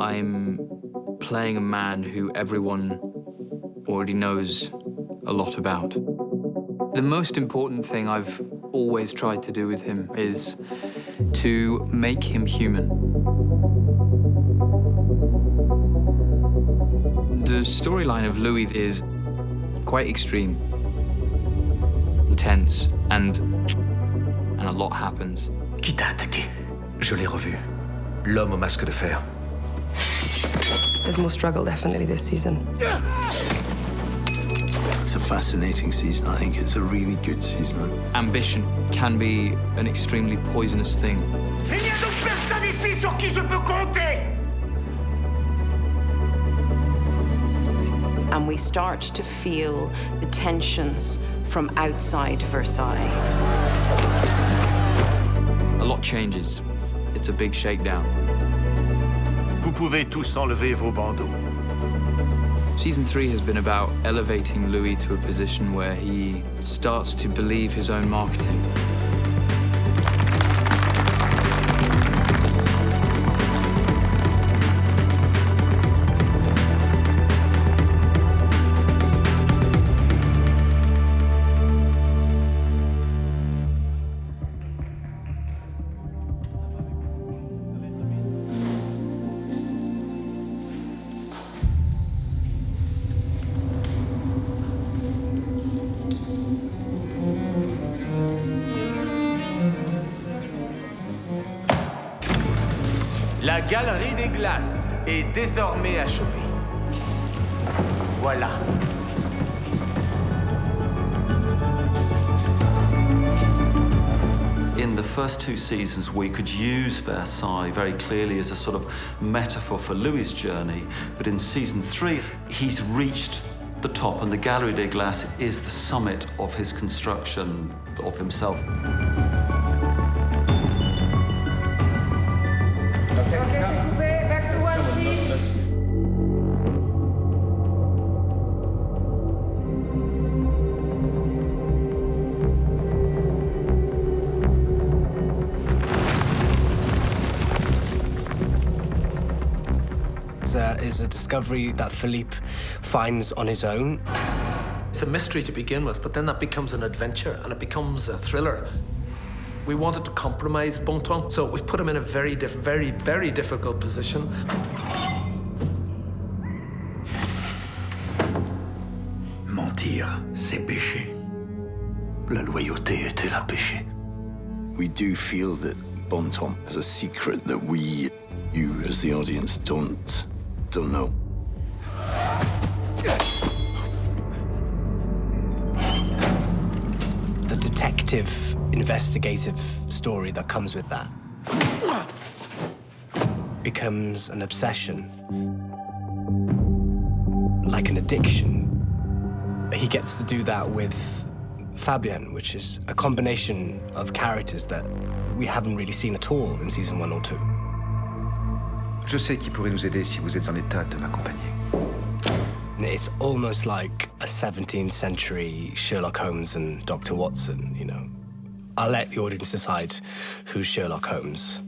I'm playing a man who everyone already knows a lot about. The most important thing I've always tried to do with him is to make him human. The storyline of Louis is quite extreme, intense, and a lot happens. Qui t'a attaqué? Je l'ai revu. L'homme au masque de fer. There's more struggle definitely this season. It's a fascinating season. I think it's a really good season. Ambition can be an extremely poisonous thing. Il n'y a donc personne ici sur qui je peux compter! And we start to feel the tensions from outside Versailles. A lot changes. It's a big shakedown. Vous pouvez tous enlever vos bandeaux. Season 3 has been about elevating Louis to a position where he starts to believe his own marketing. La galerie des glaces est désormais achevée. Voilà. In the first two seasons, we could use Versailles very clearly as a sort of metaphor for Louis' journey, but in season 3, he's reached the top, and the Galerie des Glaces is the summit of his construction of himself. Back to one, please. Is a discovery that Philippe finds on his own. It's a mystery to begin with, but then that becomes an adventure and it becomes a thriller. We wanted to compromise Bontemps, so we put him in a very difficult position. Mentir, c'est péché. La loyauté était la péché. We do feel that Bontemps has a secret that we, you as the audience, don't know. The detective, investigative story that comes with that becomes an obsession, like an addiction. He gets to do that with Fabien, which is a combination of characters that we haven't really seen at all in season 1 or 2. Je sais qui pourrait nous aider si vous êtes en état de m'accompagner. It's almost like a 17th century Sherlock Holmes and Dr. Watson, you know. I'll let the audience decide who's Sherlock Holmes.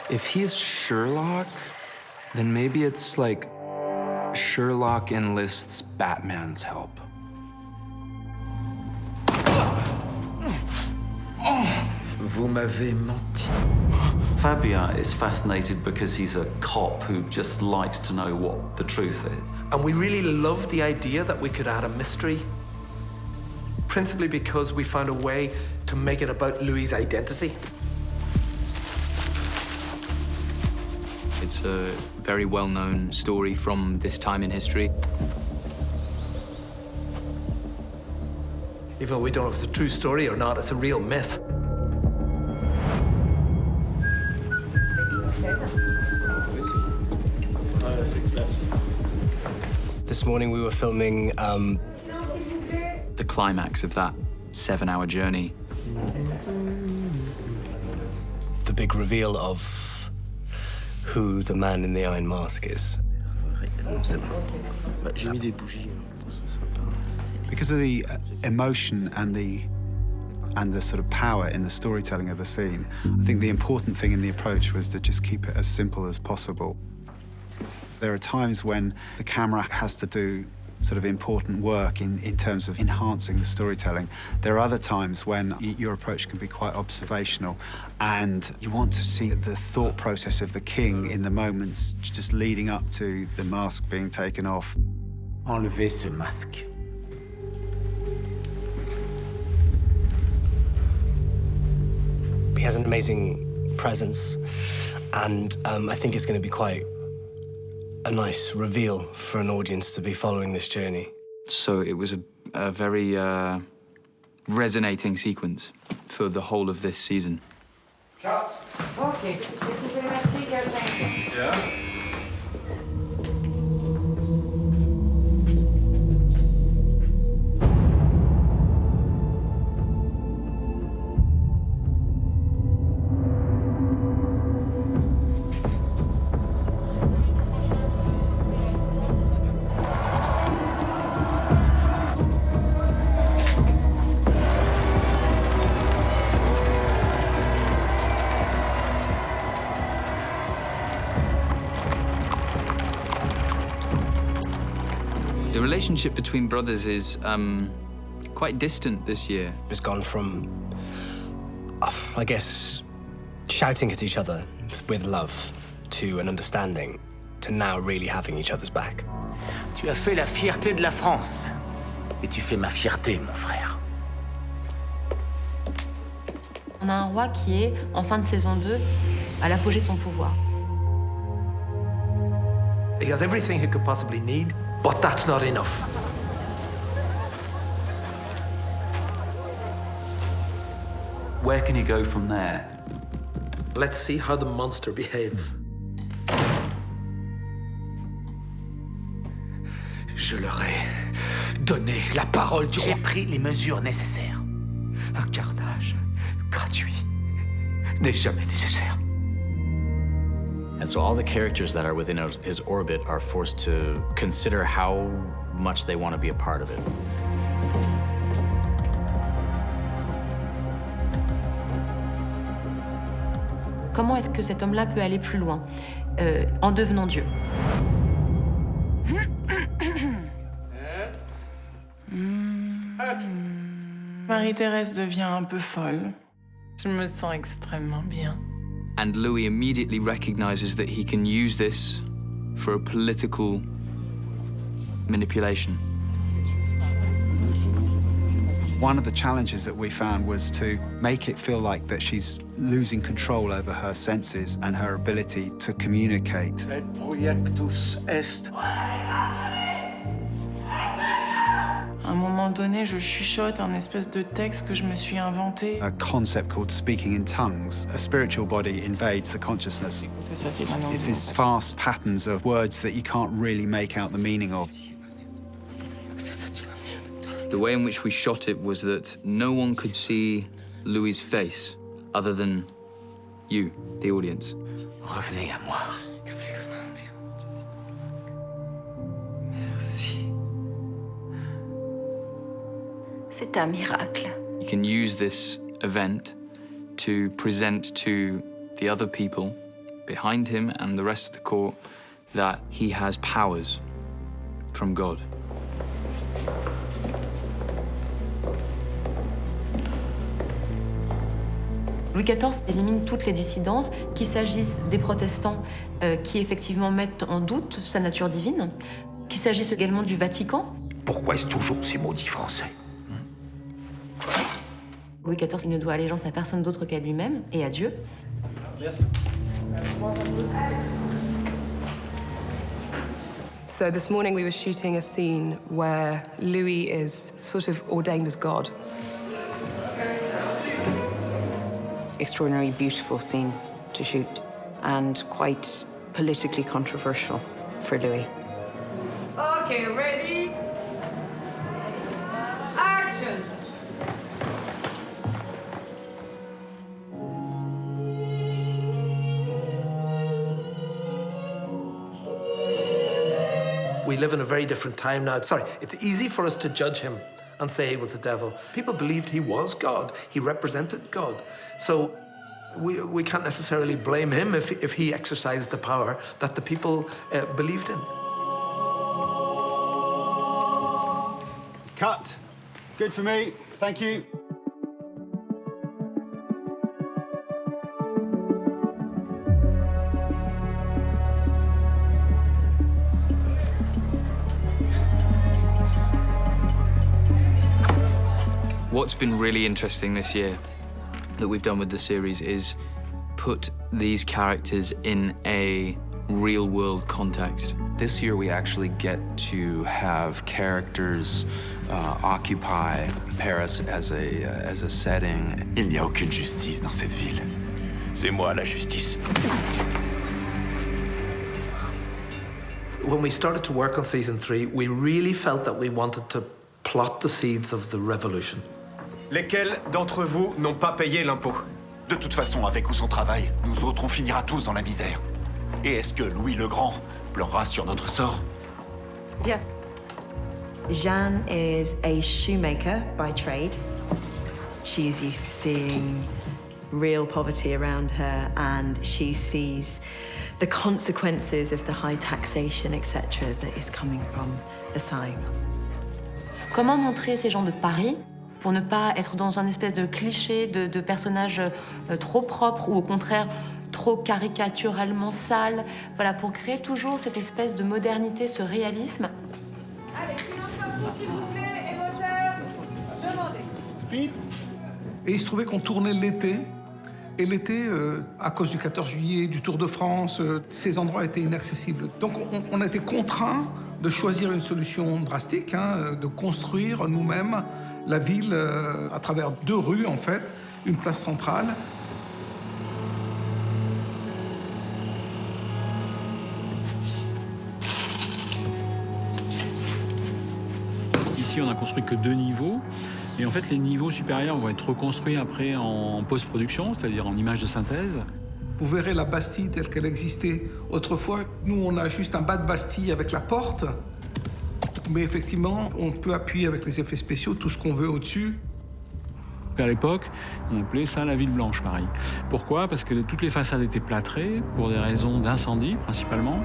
If he's Sherlock, then maybe it's like Sherlock enlists Batman's help. Vous m'avez menti. Fabien is fascinated because he's a cop who just likes to know what the truth is. And we really loved the idea that we could add a mystery, principally because we found a way to make it about Louis' identity. It's a very well-known story from this time in history. Even though we don't know if it's a true story or not, it's a real myth. This morning we were filming The climax of that 7-hour journey. the big reveal of who the man in the iron mask is. Because of the emotion and the and the sort of power in the storytelling of the scene. I think the important thing in the approach was to just keep it as simple as possible. There are times when the camera has to do sort of important work in terms of enhancing the storytelling. There are other times when your approach can be quite observational and you want to see the thought process of the king in the moments just leading up to the mask being taken off. Enlevez ce masque. He has an amazing presence, and I think it's going to be quite a nice reveal for an audience to be following this journey. So it was a very resonating sequence for the whole of this season. Cut. Okay. Yeah. The relationship between brothers is quite distant this year. It's gone from, I guess, shouting at each other with love to an understanding to now really having each other's back. Tu as fait la fierté de la France. Et tu fais ma fierté, mon frère. On a un roi qui est, en fin de saison 2, à l'apogée de son pouvoir. He has everything he could possibly need, but that's not enough. Where can he go from there? Let's see how the monster behaves. Je leur ai donné la parole du roi. J'ai pris les mesures nécessaires. Un carnage gratuit n'est jamais nécessaire. And so all the characters that are within his orbit are forced to consider how much they want to be a part of it. Comment est-ce que cet homme-là peut aller plus loin en devenant Dieu? Marie-Thérèse devient un peu folle. Je me sens extrêmement bien. And Louis immediately recognizes that he can use this for a political manipulation. One of the challenges that we found was to make it feel like that she's losing control over her senses and her ability to communicate. Et projectus est. À un moment donné, je chuchote un espèce de texte que je me suis inventé. A concept called speaking in tongues. A spiritual body invades the consciousness. It's these fast patterns of words that you can't really make out the meaning of. The way in which we shot it was that no one could see Louis's face other than you, the audience. Revenez à moi. C'est un miracle. You can use this event to present to the other people behind him and the rest of the court that he has powers from God. Louis XIV élimine toutes les dissidences, qu'il s'agisse des protestants qui effectivement mettent en doute sa nature divine, qu'il s'agisse également du Vatican. Pourquoi est-ce toujours ces maudits Français? Louis XIV ne doit allégeance à personne d'autre qu'à lui-même et à Dieu. So this morning we were shooting a scene where Louis is sort of ordained as God. Extraordinarily beautiful scene to shoot and quite politically controversial for Louis. Okay, ready? Action! We live in a very different time now. Sorry, it's easy for us to judge him and say he was the devil. People believed he was God. He represented God. So we can't necessarily blame him if he exercised the power that the people believed in. Cut. Good for me. Thank you. What's been really interesting this year that we've done with the series is put these characters in a real-world context. This year we actually get to have characters occupy Paris as a setting. Il n'y a aucune justice dans cette ville. C'est moi la justice. When we started to work on season 3, we really felt that we wanted to plot the seeds of the revolution. Lesquels d'entre vous n'ont pas payé l'impôt? De toute façon, avec ou sans travail, nous autres, on finira tous dans la misère. Et est-ce que Louis le Grand pleurera sur notre sort? Yeah. Jeanne is a shoemaker by trade. She's used to seeing real poverty around her, and she sees the consequences of the high taxation, etc., that is coming from Versailles. Comment montrer ces gens de Paris pour ne pas être dans un espèce de cliché de personnages trop propres ou au contraire trop caricaturalement sales, voilà, pour créer toujours cette espèce de modernité, ce réalisme. Allez, silence à vous, s'il vous plaît, et moteur, demandez. Speed. Et il se trouvait qu'on tournait l'été. Et l'été, à cause du 14 juillet, du Tour de France, ces endroits étaient inaccessibles. Donc on a été contraints de choisir une solution drastique, de construire nous-mêmes la ville à travers 2 rues, en fait, une place centrale. Ici, on n'a construit que 2 niveaux. Et en fait, les niveaux supérieurs vont être reconstruits après en post-production, c'est-à-dire en images de synthèse. Vous verrez la Bastille telle qu'elle existait autrefois. Nous, on a juste un bas de Bastille avec la porte. Mais effectivement, on peut appuyer avec les effets spéciaux tout ce qu'on veut au-dessus. À l'époque, on appelait ça la ville blanche, pareil. Pourquoi? Parce que toutes les façades étaient plâtrées, pour des raisons d'incendie, principalement.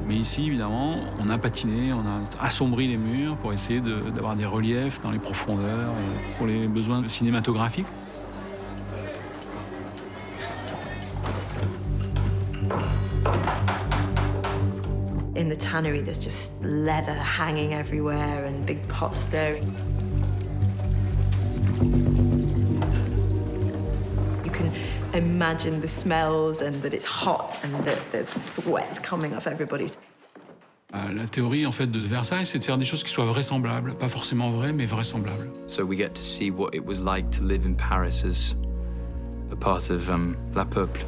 Mais ici, évidemment, on a patiné, on a assombri les murs pour essayer d'avoir des reliefs dans les profondeurs, pour les besoins cinématographiques. In the tannery, there's just leather hanging everywhere and big pots stirring. You can imagine the smells and that it's hot and that there's sweat coming off everybody's. La théorie, en fait, de Versailles, c'est de faire des choses qui soient vraisemblables. Pas forcément vraies, mais vraisemblables. So we get to see what it was like to live in Paris as a part of La Peuple.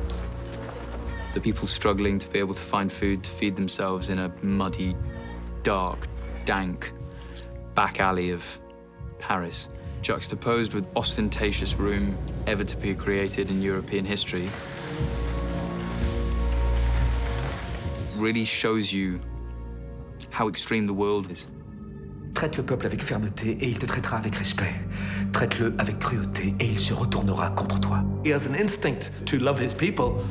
The people struggling to be able to find food to feed themselves in a muddy, dark, dank back alley of Paris, juxtaposed with ostentatious room ever to be created in European history, really shows you how extreme the world is. Traite le peuple avec fermeté et il te traitera avec respect. Traite-le avec cruauté et il se retournera contre toi. He has an instinct to love his people,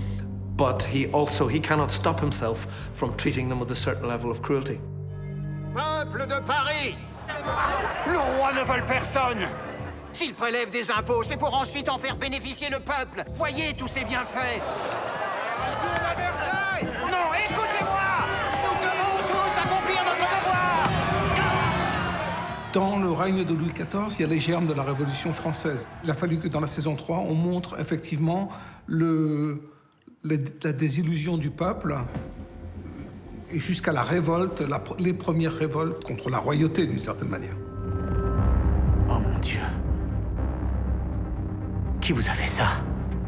but he cannot stop himself from treating them with a certain level of cruelty. Peuple de Paris! Le roi ne vole personne! S'il prélève des impôts, c'est pour ensuite en faire bénéficier le peuple. Voyez tous ces bienfaits. Retour à Versailles! Non, écoutez-moi! Nous devons tous accomplir notre devoir! Dans le règne de Louis XIV, il y a les germes de la Révolution française. Il a fallu que dans la saison 3, on montre effectivement la désillusion du peuple et jusqu'à la révolte, les premières révoltes contre la royauté, d'une certaine manière. Oh mon Dieu. Qui vous a fait ça?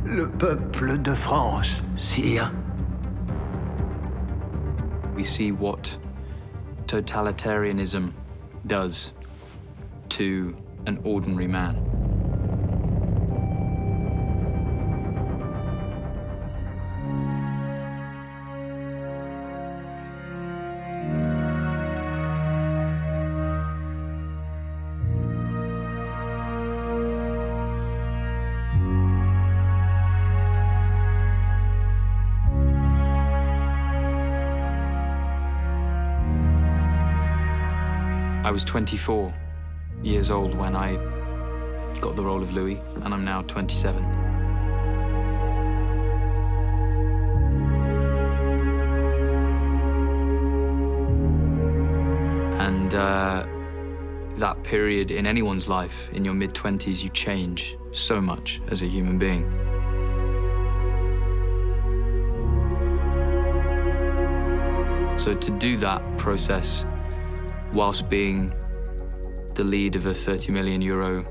Le peuple de France, sire. We see what totalitarianism does to an ordinary man. I was 24 years old when I got the role of Louis, and I'm now 27. And that period in anyone's life, in your mid-20s, you change so much as a human being. So to do that process whilst being the lead of a 30 million euro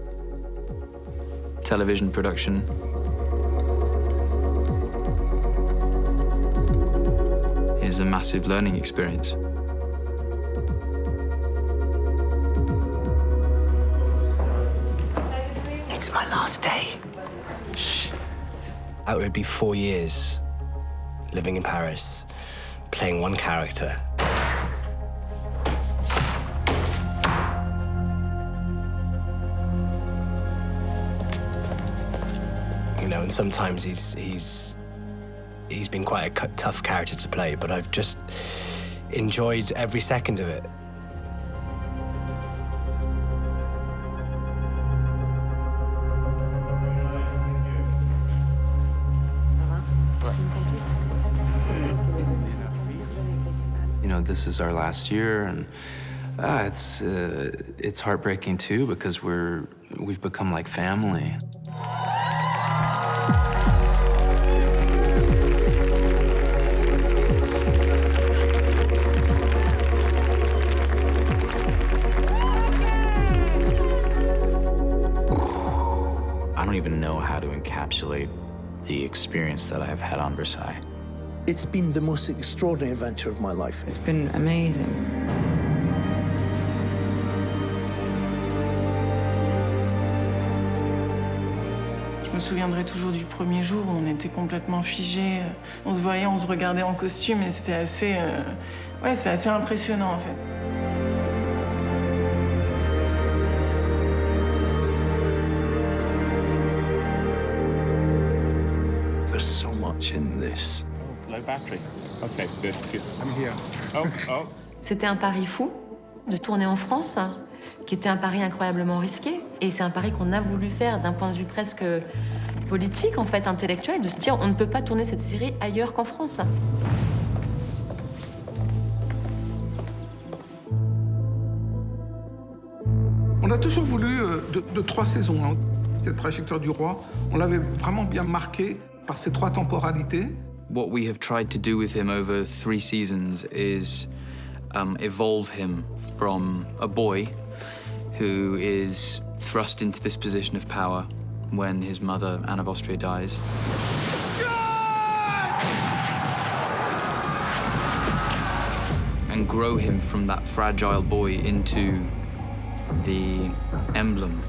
television production is a massive learning experience. It's my last day. Shh. It would be 4 years living in Paris, playing one character. You know, and sometimes he's been quite a tough character to play, but I've just enjoyed every second of it. You know, this is our last year, and it's heartbreaking too, because we've become like family. I don't even know how to encapsulate the experience that I've had on Versailles. It's been the most extraordinary adventure of my life. It's been amazing. Je me souviendrai toujours du premier jour où on était complètement figés. On se voyait, on se regardait en costume et c'était assez... Ouais, c'est assez impressionnant en fait. There's so much in this. Low battery. Okay, good, good. I'm here. Oh, oh. C'était un pari fou de tourner en France, qui était un pari incroyablement risqué. Et c'est un pari qu'on a voulu faire d'un point de vue presque politique, en fait, intellectuel, de se dire on ne peut pas tourner cette série ailleurs qu'en France. On a toujours voulu de 3 saisons. Hein. Cette trajectoire du roi, on l'avait vraiment bien marquée par ces 3 temporalités. What we have tried to do with him over 3 seasons is evolve him from a boy who is thrust into this position of power when his mother, Anne of Austria, dies. And grow him from that fragile boy into the emblem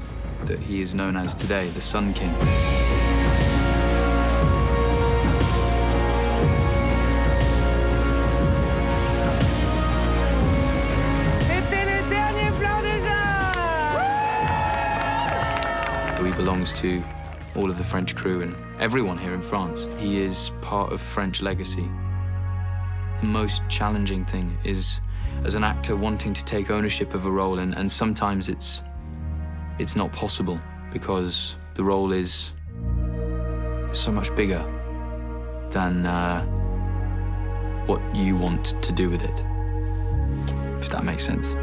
that he is known as today, the Sun King. He belongs to all of the French crew and everyone here in France. He is part of French legacy. The most challenging thing is, as an actor, wanting to take ownership of a role, and sometimes it's not possible because the role is so much bigger than what you want to do with it, if that makes sense.